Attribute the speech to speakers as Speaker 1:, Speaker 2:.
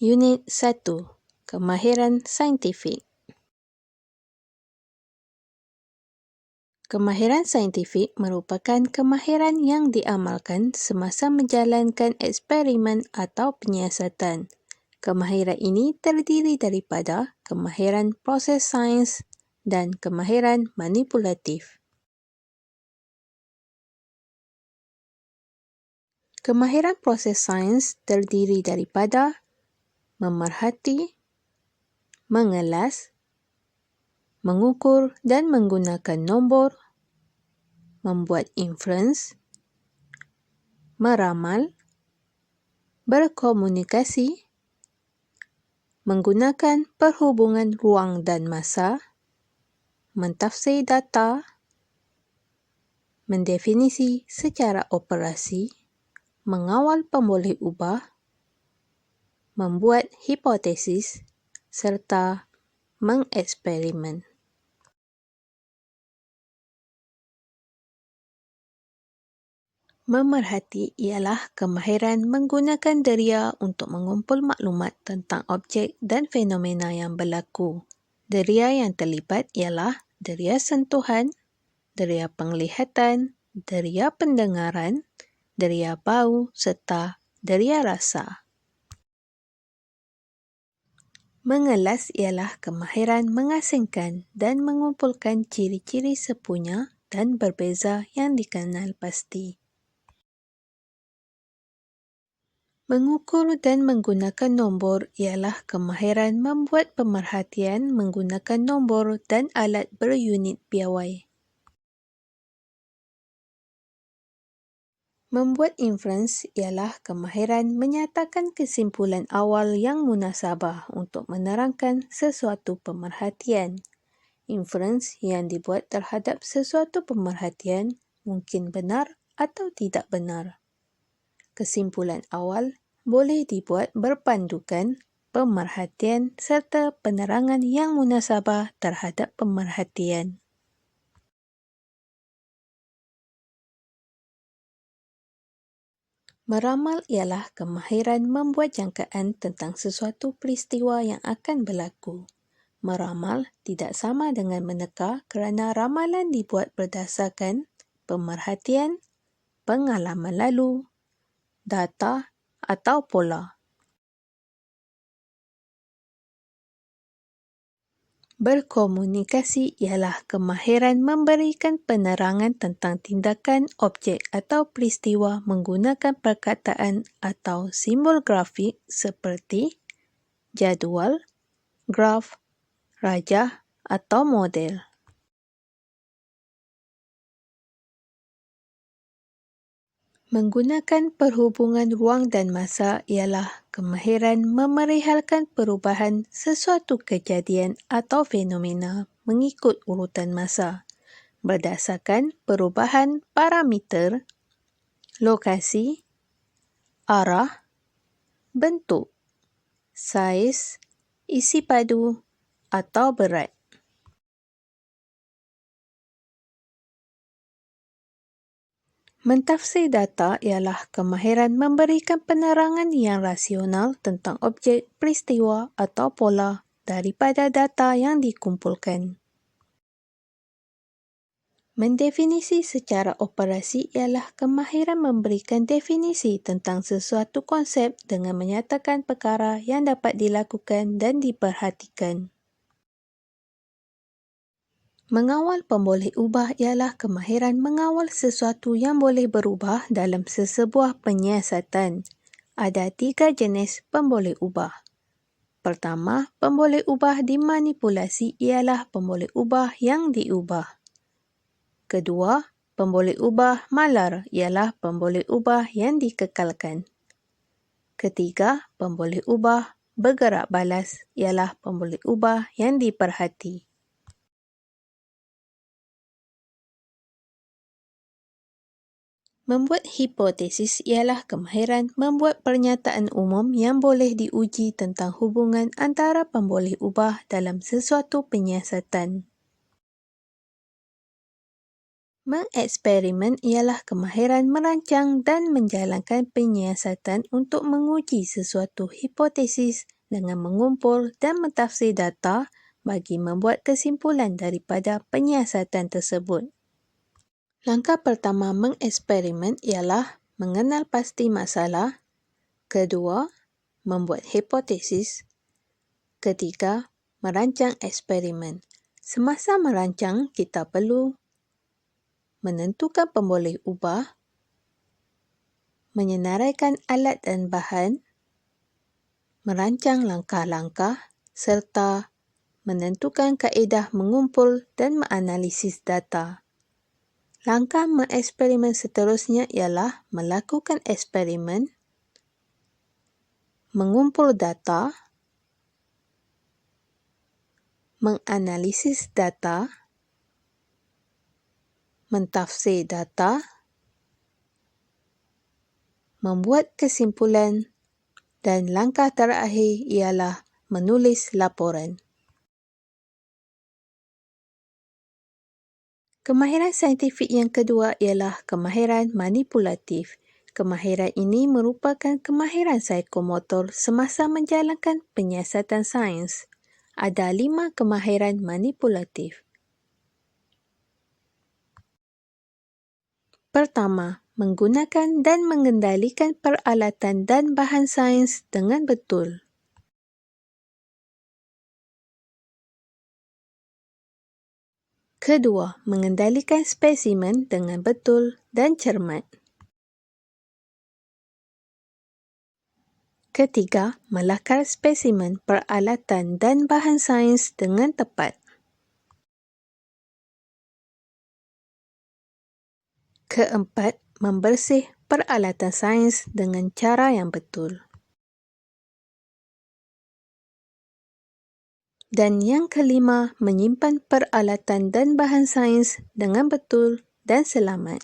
Speaker 1: Unit 1. Kemahiran saintifik. Kemahiran saintifik merupakan kemahiran yang diamalkan semasa menjalankan eksperimen atau penyiasatan. Kemahiran ini terdiri daripada kemahiran proses sains dan kemahiran manipulatif. Kemahiran proses sains terdiri daripada memerhati, mengelas, mengukur dan menggunakan nombor, membuat inferens, meramal, berkomunikasi, menggunakan perhubungan ruang dan masa, mentafsir data, mendefinisi secara operasi, mengawal pemboleh ubah, membuat hipotesis, serta mengeksperimen. Memerhati ialah kemahiran menggunakan deria untuk mengumpul maklumat tentang objek dan fenomena yang berlaku. Deria yang terlibat ialah deria sentuhan, deria penglihatan, deria pendengaran, deria bau serta deria rasa. Mengelas ialah kemahiran mengasingkan dan mengumpulkan ciri-ciri sepunya dan berbeza yang dikenal pasti. Mengukur dan menggunakan nombor ialah kemahiran membuat pemerhatian menggunakan nombor dan alat berunit piawai. Membuat inferens ialah kemahiran menyatakan kesimpulan awal yang munasabah untuk menerangkan sesuatu pemerhatian. Inferens yang dibuat terhadap sesuatu pemerhatian mungkin benar atau tidak benar. Kesimpulan awal boleh dibuat berpandukan pemerhatian serta penerangan yang munasabah terhadap pemerhatian. Meramal ialah kemahiran membuat jangkaan tentang sesuatu peristiwa yang akan berlaku. Meramal tidak sama dengan meneka kerana ramalan dibuat berdasarkan pemerhatian, pengalaman lalu, data atau pola. Berkomunikasi ialah kemahiran memberikan penerangan tentang tindakan objek atau peristiwa menggunakan perkataan atau simbol grafik seperti jadual, graf, rajah atau model. Menggunakan perhubungan ruang dan masa ialah kemahiran memerihalkan perubahan sesuatu kejadian atau fenomena mengikut urutan masa berdasarkan perubahan parameter, lokasi, arah, bentuk, saiz, isi padu atau berat. Mentafsir data ialah kemahiran memberikan penerangan yang rasional tentang objek, peristiwa atau pola daripada data yang dikumpulkan. Mendefinisi secara operasi ialah kemahiran memberikan definisi tentang sesuatu konsep dengan menyatakan perkara yang dapat dilakukan dan diperhatikan. Mengawal pemboleh ubah ialah kemahiran mengawal sesuatu yang boleh berubah dalam sesebuah penyiasatan. Ada 3 jenis pemboleh ubah. Pertama, pemboleh ubah dimanipulasi ialah pemboleh ubah yang diubah. Kedua, pemboleh ubah malar ialah pemboleh ubah yang dikekalkan. Ketiga, pemboleh ubah bergerak balas ialah pemboleh ubah yang diperhati. Membuat hipotesis ialah kemahiran membuat pernyataan umum yang boleh diuji tentang hubungan antara pemboleh ubah dalam sesuatu penyiasatan. Mengeksperimen ialah kemahiran merancang dan menjalankan penyiasatan untuk menguji sesuatu hipotesis dengan mengumpul dan mentafsir data bagi membuat kesimpulan daripada penyiasatan tersebut. Langkah pertama mengeksperimen ialah mengenal pasti masalah. Kedua, membuat hipotesis. Ketiga, merancang eksperimen. Semasa merancang, kita perlu menentukan pemboleh ubah, menyenaraikan alat dan bahan, merancang langkah-langkah, serta menentukan kaedah mengumpul dan menganalisis data. Langkah mengeksperimen seterusnya ialah melakukan eksperimen, mengumpul data, menganalisis data, mentafsir data, membuat kesimpulan, dan langkah terakhir ialah menulis laporan. Kemahiran saintifik yang kedua ialah kemahiran manipulatif. Kemahiran ini merupakan kemahiran psikomotor semasa menjalankan penyiasatan sains. Ada 5 kemahiran manipulatif. Pertama, menggunakan dan mengendalikan peralatan dan bahan sains dengan betul. Kedua, mengendalikan spesimen dengan betul dan cermat. Ketiga, melakar spesimen, peralatan dan bahan sains dengan tepat. Keempat, membersih peralatan sains dengan cara yang betul. Dan yang kelima, menyimpan peralatan dan bahan sains dengan betul dan selamat.